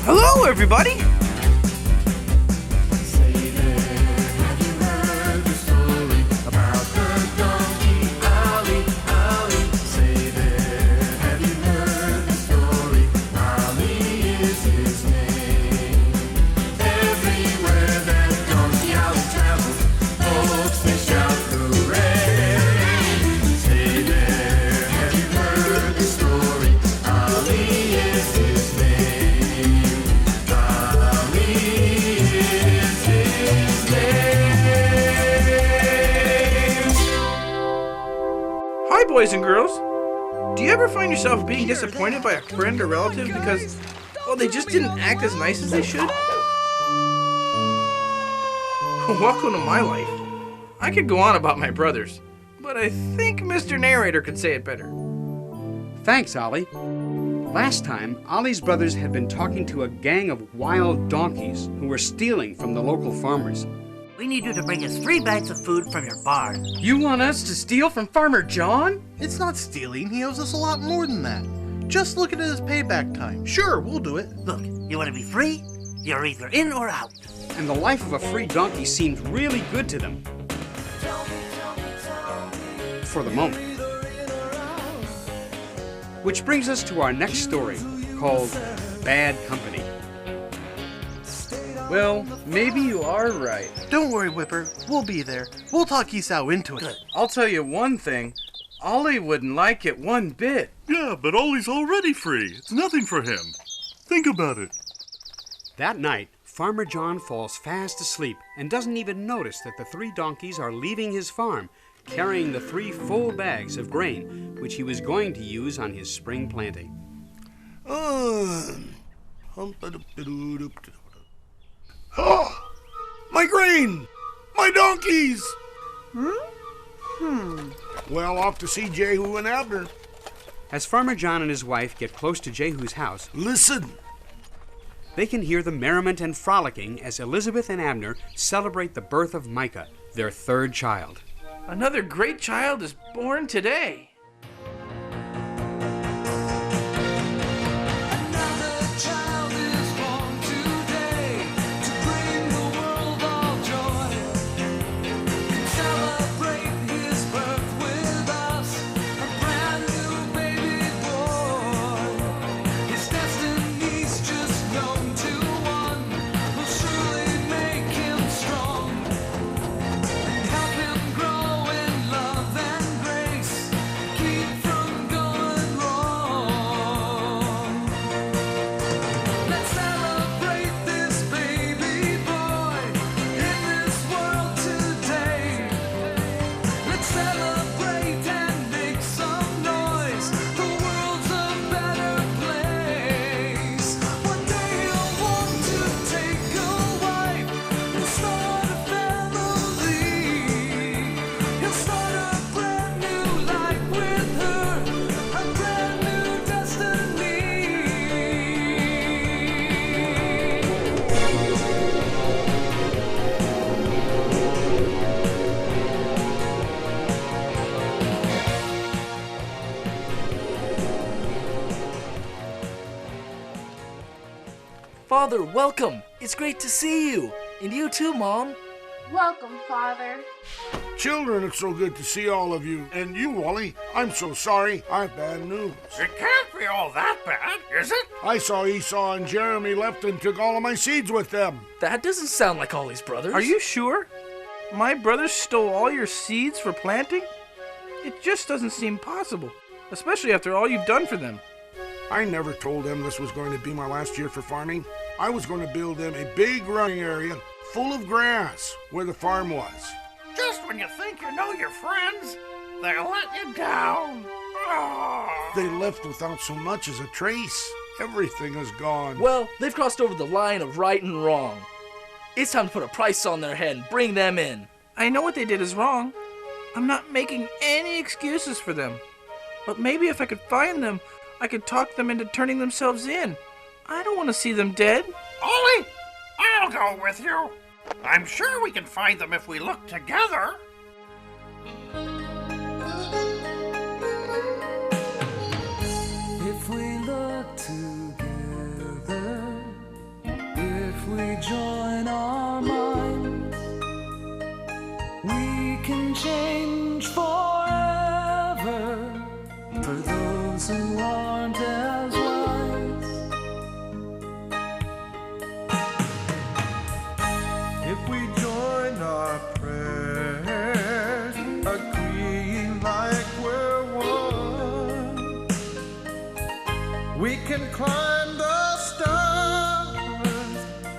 Hello, everybody! Say there, have you heard the story about the donkey Ollie, Ollie? Say there, have you heard the story? Ollie is his name. Everywhere that donkey Ollie travels, folks they shout hooray. Say there, have you heard the story? Ollie is his name. Hi, boys and girls. Do you ever find yourself being disappointed by a friend or relative because, well, they just didn't act as nice as they should? Welcome to my life. I could go on about my brothers, but I think Mr. Narrator could say it better. Thanks, Ollie. Last time, Ollie's brothers had been talking to a gang of wild donkeys who were stealing from the local farmers. We need you to bring us 3 bags of food from your barn. You want us to steal from Farmer John? It's not stealing. He owes us a lot more than that. Just look at his payback time. Sure, we'll do it. Look, you want to be free? You're either in or out. And the life of a free donkey seemed really good to them. For the moment. Which brings us to our next story, called Bad Company. Well, maybe you are right. Don't worry, Whipper. We'll be there. We'll talk Esau into it. Good. I'll tell you one thing. Ollie wouldn't like it one bit. Yeah, but Ollie's already free. It's nothing for him. Think about it. That night, Farmer John falls fast asleep and doesn't even notice that the 3 donkeys are leaving his farm, carrying the 3 full bags of grain, which he was going to use on his spring planting. Oh, my grain! My donkeys! Well, off to see Jehu and Abner. As Farmer John and his wife get close to Jehu's house, Listen. they can hear the merriment and frolicking as Elizabeth and Abner celebrate the birth of Micah, their 3rd child. Another great child is born today. Father, welcome! It's great to see you! And you too, Mom! Welcome, Father. Children, it's so good to see all of you. And you, Wally, I'm so sorry. I have bad news. It can't be all that bad, is it? I saw Esau and Jeremy left and took all of my seeds with them. That doesn't sound like Ollie's brothers. Are you sure? My brothers stole all your seeds for planting? It just doesn't seem possible, especially after all you've done for them. I never told them this was going to be my last year for farming. I was going to build them a big running area full of grass where the farm was. Just when you think you know your friends, they let you down. Oh. They left without so much as a trace. Everything is gone. Well, they've crossed over the line of right and wrong. It's time to put a price on their head and bring them in. I know what they did is wrong. I'm not making any excuses for them. But maybe if I could find them, I could talk them into turning themselves in. I don't want to see them dead. Ollie, I'll go with you. I'm sure we can find them if we look together. If we look together, we join our minds, we can change forever for those who aren't as wise. If we join our prayers, agreeing like we're one, we can climb the stars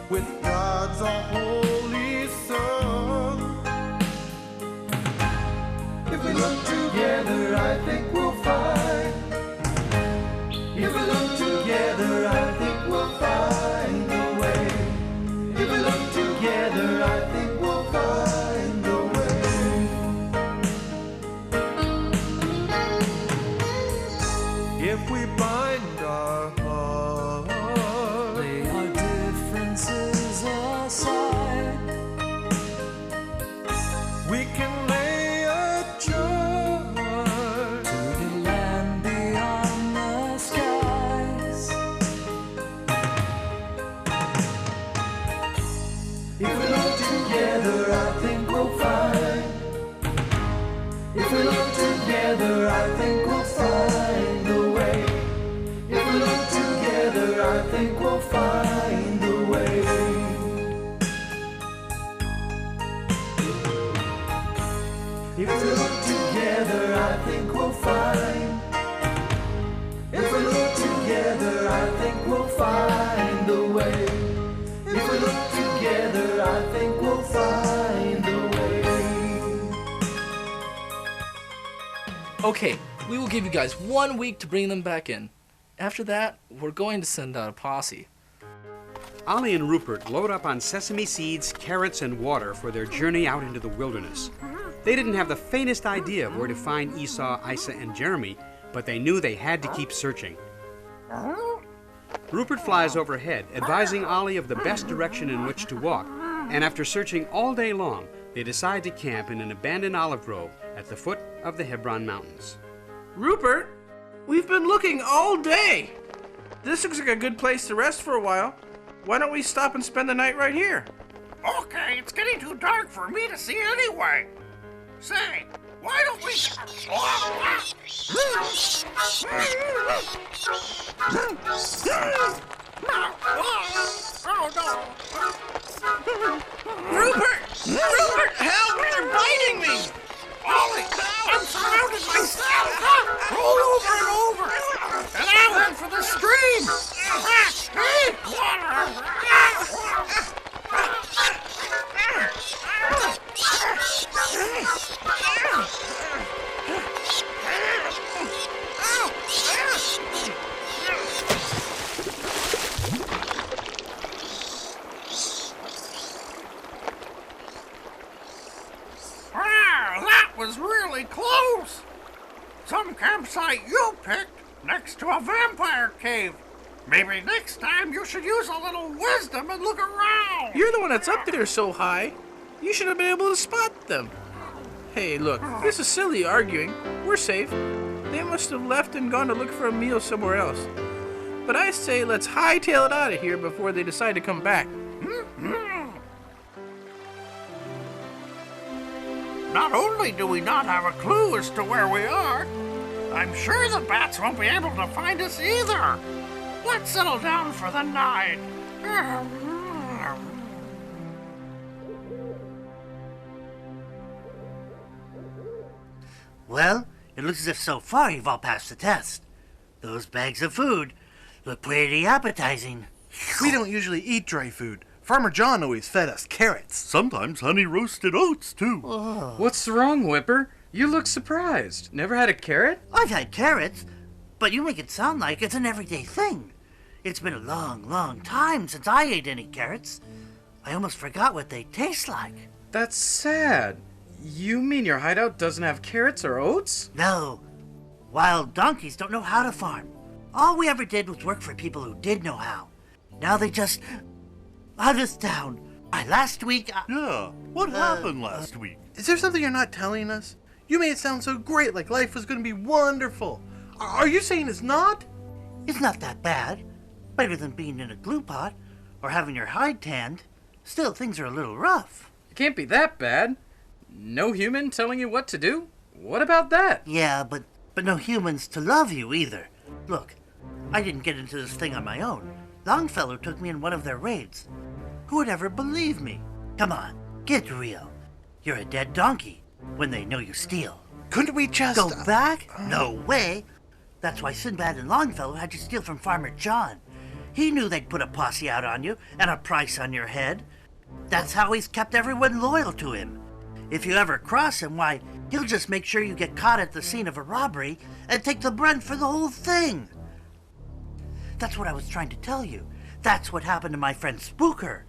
with God's holy Son. If we look together, I think we'll find. If we look together, I think we'll find a way. If we look together, I think we'll find a way. If we bind our hearts, Lay our differences aside, we can lay a charge to the land beyond the skies. If we look together, I think we'll find. If we look together, I think we'll find a way. If we look together, I think we'll find a way. If we look together, I think we'll find. If we look together, I think we'll find a way. If we look together, I think we'll find a way. Okay, we will give you guys 1 week to bring them back in. After that, we're going to send out a posse. Ollie and Rupert load up on sesame seeds, carrots, and water for their journey out into the wilderness. They didn't have the faintest idea of where to find Esau, Isa, and Jeremy, but they knew they had to keep searching. Rupert flies overhead, advising Ollie of the best direction in which to walk, and after searching all day long, they decide to camp in an abandoned olive grove at the foot of the Hebron Mountains. Rupert, we've been looking all day. This looks like a good place to rest for a while. Why don't we stop and spend the night right here? Okay, it's getting too dark for me to see anyway. Say, why don't we... Oh, no. Rupert! Rupert, help! They're biting me! Ollie, I'm surrounded myself. Roll over and over. And I'll head for the stream. That was really close. Some campsite you picked next to a vampire cave. Maybe next time you should use a little wisdom and look around. You're the one that's up there so high. You should have been able to spot them. Hey, look, this is silly arguing. We're safe. They must have left and gone to look for a meal somewhere else. But I say let's hightail it out of here before they decide to come back. Not only do we not have a clue as to where we are, I'm sure the bats won't be able to find us either. Let's settle down for the night. Well, it looks as if so far you've all passed the test. Those bags of food look pretty appetizing. We don't usually eat dry food. Farmer John always fed us carrots. Sometimes honey roasted oats, too. What's wrong, Whipper? You look surprised. Never had a carrot? I've had carrots, but you make it sound like it's an everyday thing. It's been a long, long time since I ate any carrots. I almost forgot what they taste like. That's sad. You mean your hideout doesn't have carrots or oats? No. Wild donkeys don't know how to farm. All we ever did was work for people who did know how. Now they just... out of town. Last week... Yeah, what happened last week? Is there something you're not telling us? You made it sound so great, like life was going to be wonderful. Are you saying it's not? It's not that bad. Better than being in a glue pot. or having your hide tanned. Still, things are a little rough. It can't be that bad. No human telling you what to do? What about that? Yeah, but no humans to love you either. Look, I didn't get into this thing on my own. Longfellow took me in one of their raids. Who would ever believe me? Come on, get real. You're a dead donkey when they know you steal. Couldn't we just... Go back? No way. That's why Sinbad and Longfellow had you steal from Farmer John. He knew they'd put a posse out on you and a price on your head. That's how he's kept everyone loyal to him. If you ever cross him, why, he'll just make sure you get caught at the scene of a robbery and take the brunt for the whole thing. That's what I was trying to tell you. That's what happened to my friend Spooker.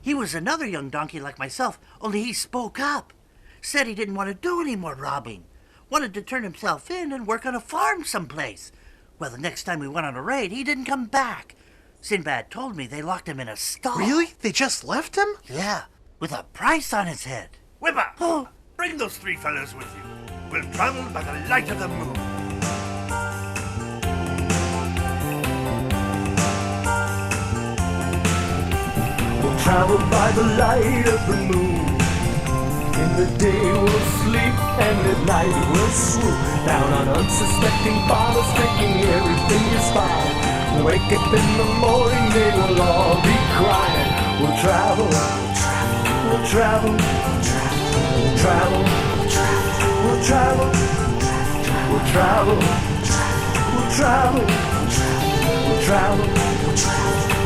He was another young donkey like myself, only he spoke up. Said he didn't want to do any more robbing. Wanted to turn himself in and work on a farm someplace. Well, the next time we went on a raid, he didn't come back. Sinbad told me they locked him in a stall. Really? They just left him? Yeah, with a price on his head. Whipper, Oh, bring those three fellows with you. We'll travel by the light of the moon. We'll travel by the light of the moon. In the day we'll sleep and at night we'll swoop down on unsuspecting farmers, taking everything you spy. Wake up in the morning, they will all be crying. We'll travel, we'll travel, we'll travel, we'll travel, we'll travel, we'll travel, we'll travel,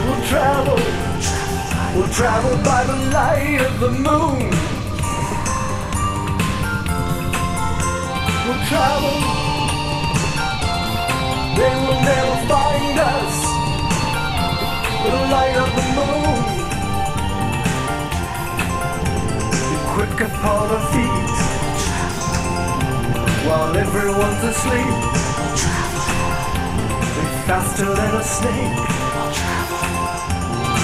we'll travel, we'll travel by the light of the moon. We'll travel, they will never find us with the light of the moon. Be quick upon our feet while everyone's asleep. Be faster than a snake.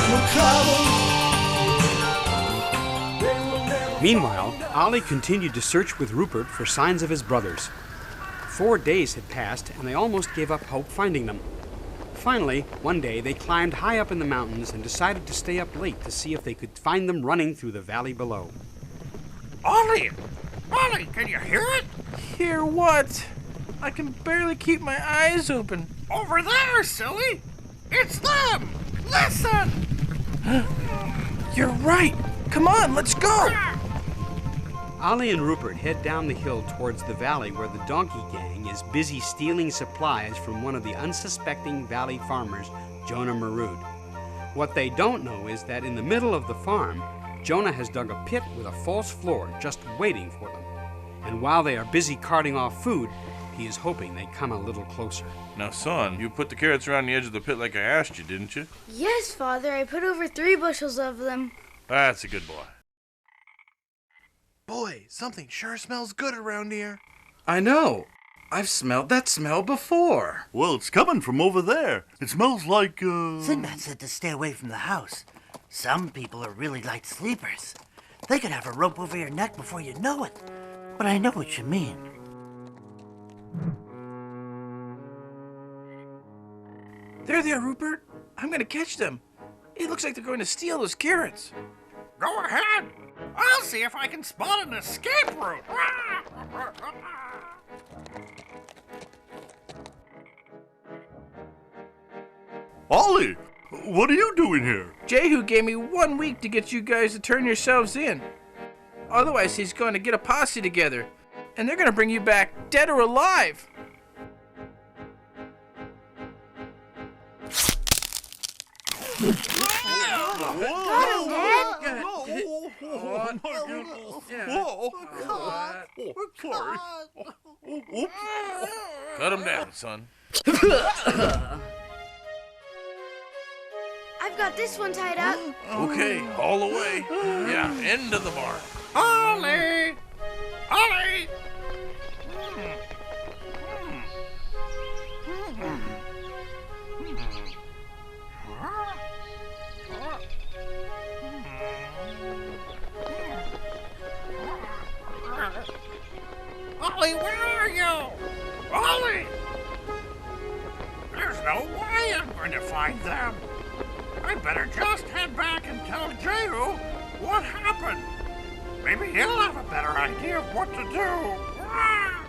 We'll travel, they will never. Meanwhile, Ollie continued to search with Rupert for signs of his brothers. 4 days had passed, and they almost gave up hope finding them. Finally, one day, they climbed high up in the mountains and decided to stay up late to see if they could find them running through the valley below. Ollie! Ollie, can you hear it? Hear what? I can barely keep my eyes open. Over there, silly! It's them! Listen! You're right. Come on, let's go. Ollie and Rupert head down the hill towards the valley where the donkey gang is busy stealing supplies from one of the unsuspecting valley farmers, Jonah Marood. What they don't know is that in the middle of the farm, Jonah has dug a pit with a false floor just waiting for them. And while they are busy carting off food, he is hoping they come a little closer. Now, son, you put the carrots around the edge of the pit like I asked you, didn't you? Yes, Father, I put over 3 bushels of them. That's a good boy. Boy, something sure smells good around here. I know. I've smelled that smell before. Well, it's coming from over there. It smells like, Sinbad said to stay away from the house. Some people are really light sleepers. They could have a rope over your neck before you know it. But I know what you mean. There they are, Rupert. I'm gonna catch them. It looks like they're going to steal those carrots. Go ahead! I'll see if I can spot an escape route! Ollie! What are you doing here? Jehu gave me 1 week to get you guys to turn yourselves in. Otherwise, he's going to get a posse together, and they're going to bring you back dead or alive. Cut him down, son. I've got this one tied up. Okay, all the way. Yeah, end of the barn. Ollie! Ollie! Ollie, where are you? Ollie! There's no way I'm going to find them. I better just head head back and tell Jehu what happened. Maybe he'll have a better idea of what to do. Ah!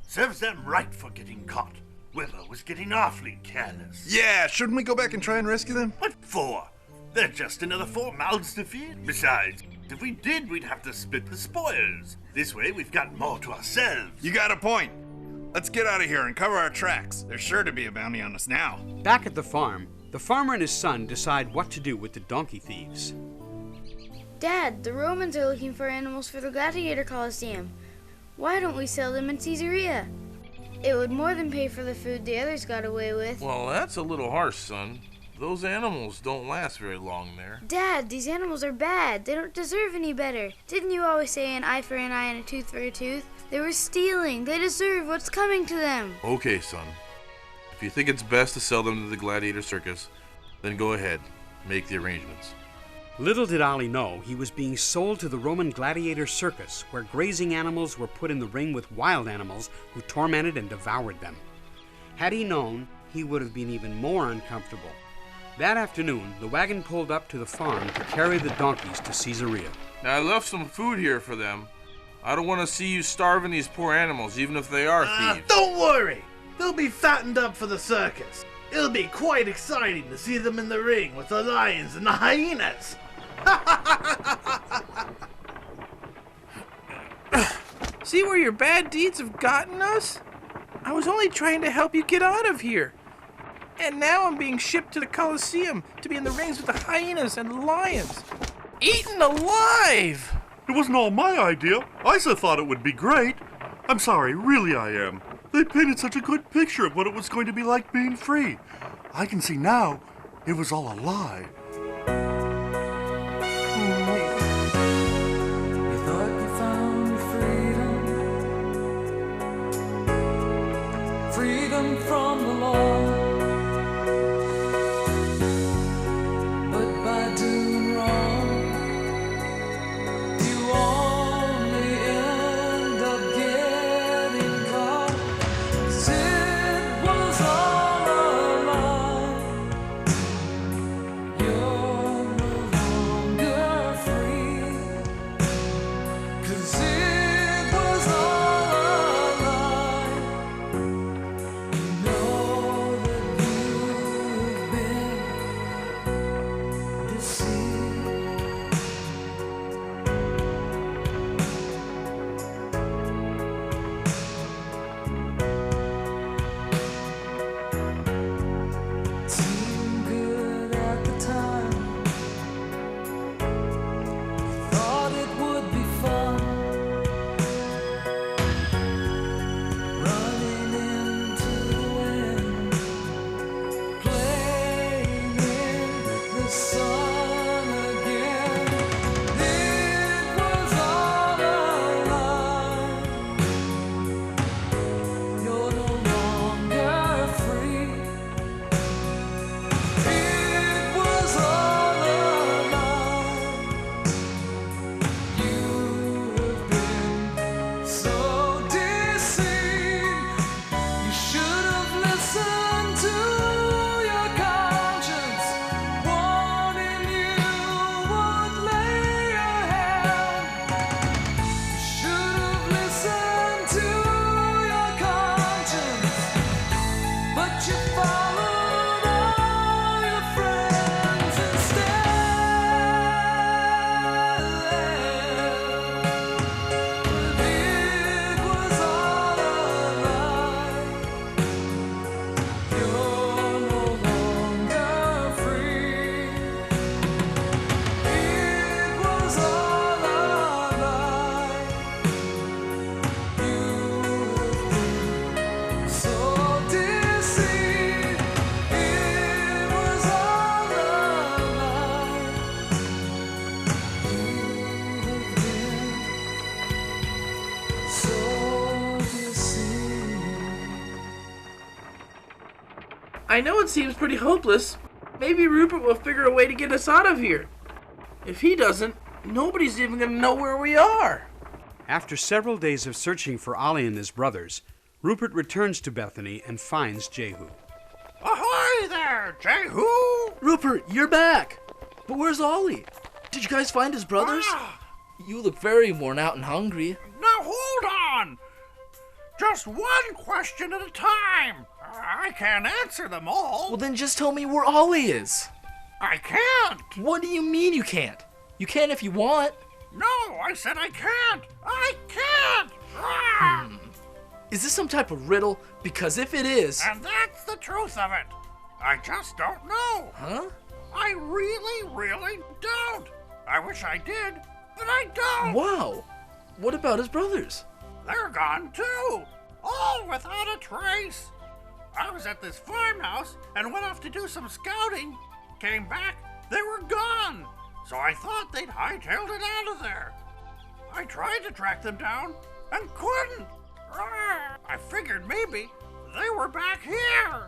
Serves them right for getting caught. Willow was getting awfully careless. Yeah, shouldn't we go back and try and rescue them? What for? They're just another 4 mouths to feed. Besides, if we did, we'd have to split the spoils. This way, we've got more to ourselves. You got a point. Let's get out of here and cover our tracks. There's sure to be a bounty on us now. Back at the farm, the farmer and his son decide what to do with the donkey thieves. Dad, the Romans are looking for animals for the Gladiator Coliseum. Why don't we sell them in Caesarea? It would more than pay for the food the others got away with. Well, that's a little harsh, son. Those animals don't last very long there. Dad, these animals are bad. They don't deserve any better. Didn't you always say an eye for an eye and a tooth for a tooth? They were stealing. They deserve what's coming to them. Okay, son. If you think it's best to sell them to the Gladiator Circus, then go ahead. Make the arrangements. Little did Ollie know he was being sold to the Roman gladiator circus, where grazing animals were put in the ring with wild animals who tormented and devoured them. Had he known, he would have been even more uncomfortable. That afternoon, the wagon pulled up to the farm to carry the donkeys to Caesarea. Now, I left some food here for them. I don't want to see you starving these poor animals, even if they are thieves. Don't worry! They'll be fattened up for the circus. It'll be quite exciting to see them in the ring with the lions and the hyenas. See where your bad deeds have gotten us? I was only trying to help you get out of here. And now I'm being shipped to the Colosseum to be in the rings with the hyenas and the lions. Eaten alive! It wasn't all my idea. Isa thought it would be great. I'm sorry, really I am. They painted such a good picture of what it was going to be like being free. I can see now it was all a lie. You thought you found freedom, freedom from the law. But by doing wrong, you only end up getting caught. 'Cause it was all a lie. You're no longer free. 'Cause it was all a lie. You know that you've been deceived. Seemed good at the time. Thought it would be fun. Running into the wind, playing in the sun again. It was all a lie. You're no longer free. It was all a lie. You have been so deceived. You should have listened to your conscience, warning you would lay your hand. You should have listened to your conscience, but you followed all your friends instead. But it was all a lie. You're no longer free. It was all a lie. You have been so deceived. It was all a lie. You have been so deceived. I know it seems pretty hopeless. Maybe Rupert will figure a way to get us out of here. If he doesn't, nobody's even going to know where we are. After several days of searching for Ollie and his brothers, Rupert returns to Bethany and finds Jehu. Hey there, Jehu! Rupert, you're back! But where's Ollie? Did you guys find his brothers? You look very worn out and hungry. Now hold on! Just one question at a time. I can't answer them all. Well, then just tell me where Ollie is. I can't. What do you mean you can't? You can if you want. No, I said I can't. I can't. Is this some type of riddle? Because if it is... And that's the truth of it. I just don't know. Huh? I really don't. I wish I did, but I don't. Wow. What about his brothers? They're gone too. All without a trace. I was at this farmhouse and went off to do some scouting. Came back, they were gone. So I thought they'd hightailed it out of there. I tried to track them down and couldn't. I figured maybe they were back here.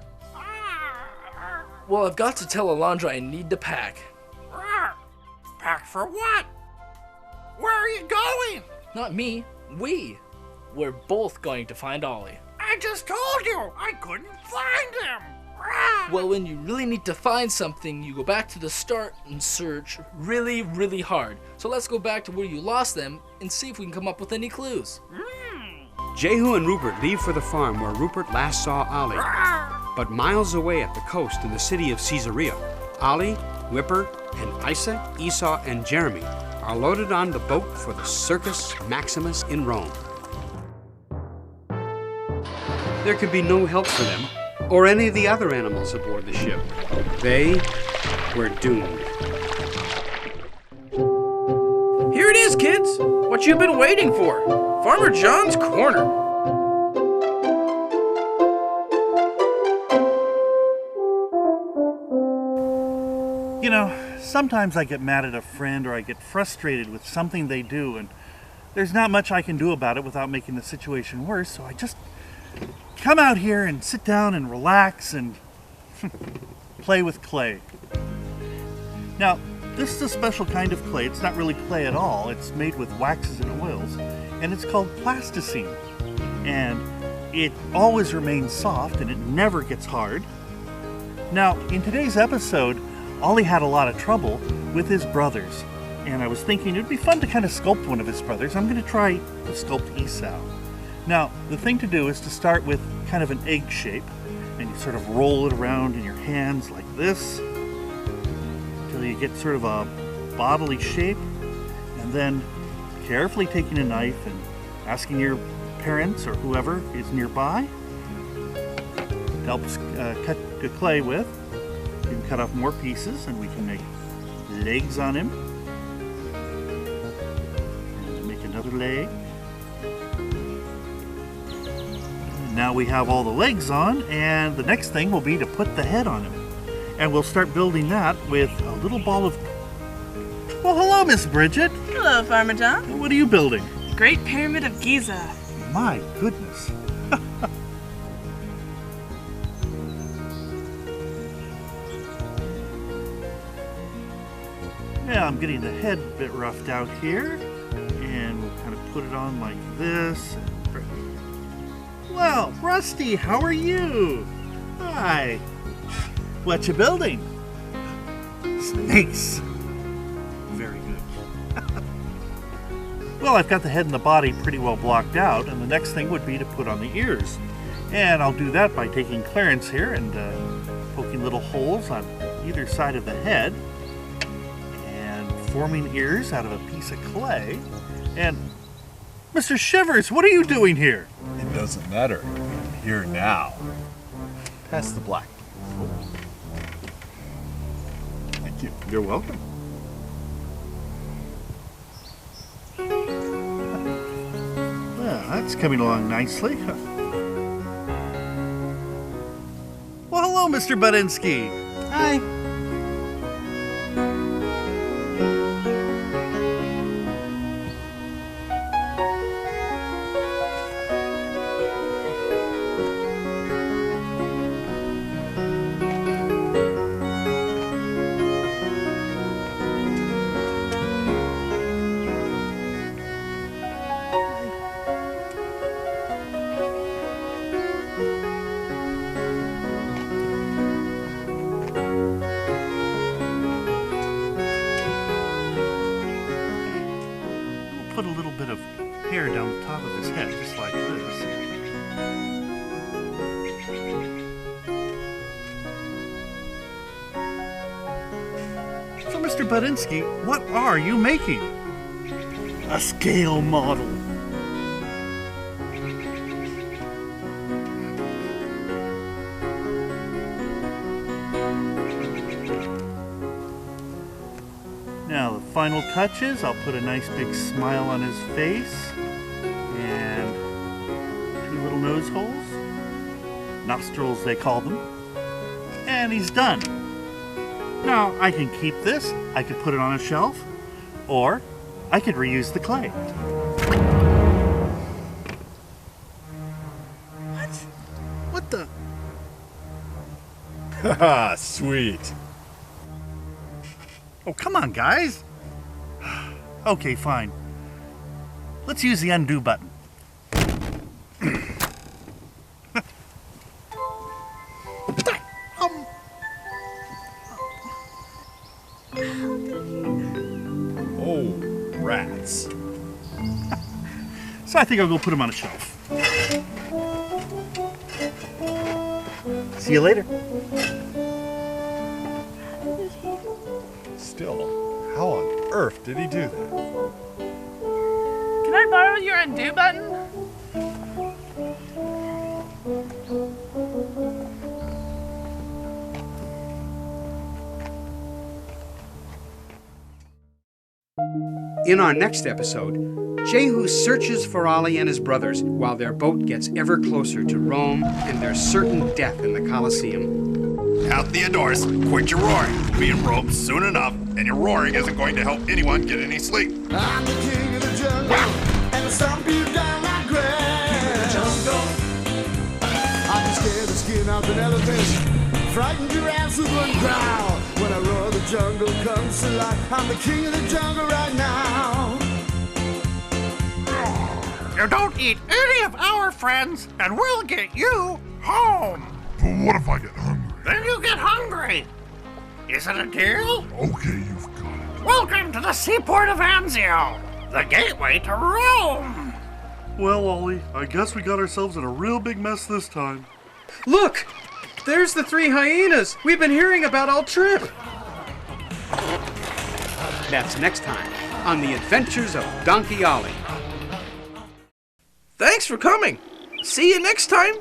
Well, I've got to tell Alondra I need to pack. Pack for what? Where are you going? Not me. We. We're both going to find Ollie. I just told you I couldn't find him. Well, when you really need to find something, you go back to the start and search really hard. So let's go back to where you lost them and see if we can come up with any clues. Jehu and Rupert leave for the farm where Rupert last saw Ollie. But miles away at the coast in the city of Caesarea, Ollie, Whipper, and Isa, Esau, and Jeremy are loaded on the boat for the Circus Maximus in Rome. There could be no help for them or any of the other animals aboard the ship. They were doomed. Here it is, kids. What you've been waiting for. Farmer John's Corner. You know, sometimes I get mad at a friend or I get frustrated with something they do, and there's not much I can do about it without making the situation worse, so I just come out here and sit down and relax and play with clay. Now, this is a special kind of clay. It's not really clay at all. It's made with waxes and oils, and it's called plasticine. And it always remains soft and it never gets hard. Now, in today's episode, Ollie had a lot of trouble with his brothers, and I was thinking it'd be fun to kind of sculpt one of his brothers. I'm going to try to sculpt Esau. Now, the thing to do is to start with kind of an egg shape, and you sort of roll it around in your hands like this until you get sort of a bodily shape, and then carefully taking a knife and asking your parents or whoever is nearby to help cut the clay with. You can cut off more pieces and we can make legs on him. And make another leg. Now we have all the legs on, and the next thing will be to put the head on him. And we'll start building that with a little ball of... Well, hello, Miss Bridget. Hello, Farmer John. What are you building? Great Pyramid of Giza. My goodness. Yeah, I'm getting the head a bit roughed out here. And we'll kind of put it on like this. Well, Rusty, how are you? Hi. What you building? Snakes. Very good. Well, I've got the head and the body pretty well blocked out, and the next thing would be to put on the ears. And I'll do that by taking Clarence here and poking little holes on either side of the head and forming ears out of a piece of clay. And Mr. Shivers, what are you doing here? It doesn't matter. I'm here now. Pass the black. Thank you. You're welcome. Well, that's coming along nicely. Well, hello, Mr. Budinsky. Hi. hair down the top of his head, just like this. So, Mr. Budinsky, what are you making? A scale model. Now the final touches, I'll put a nice big smile on his face and 2 little nose holes, nostrils they call them, and he's done. Now I can keep this, I could put it on a shelf, or I could reuse the clay. What the? Haha, sweet. Oh, come on, guys. Okay, fine. Let's use the undo button. Oh, rats. So I think I'll go put them on a shelf. See you later. Still, how on earth did he do that? Can I borrow your undo button? In our next episode, Jehu searches for Ollie and his brothers while their boat gets ever closer to Rome and their certain death in the Colosseum. Now, Theodorus, quit your roaring. We'll be in Rome soon enough, and your roaring isn't going to help anyone get any sleep. I'm the king of the jungle, and I stomp you down like grass. King of the jungle. I can scare the skin off an elephant, frighten giraffes with one growl. When I roar, the jungle comes to life. I'm the king of the jungle right now. You don't eat any of our friends, and we'll get you home. But what if I get hungry? Then you get hungry. Is it a deal? Okay, you've got it. Welcome to the seaport of Anzio, the gateway to Rome. Well, Ollie, I guess we got ourselves in a real big mess this time. Look! There's the 3 hyenas we've been hearing about all trip. That's next time on The Adventures of Donkey Ollie. Thanks for coming. See you next time.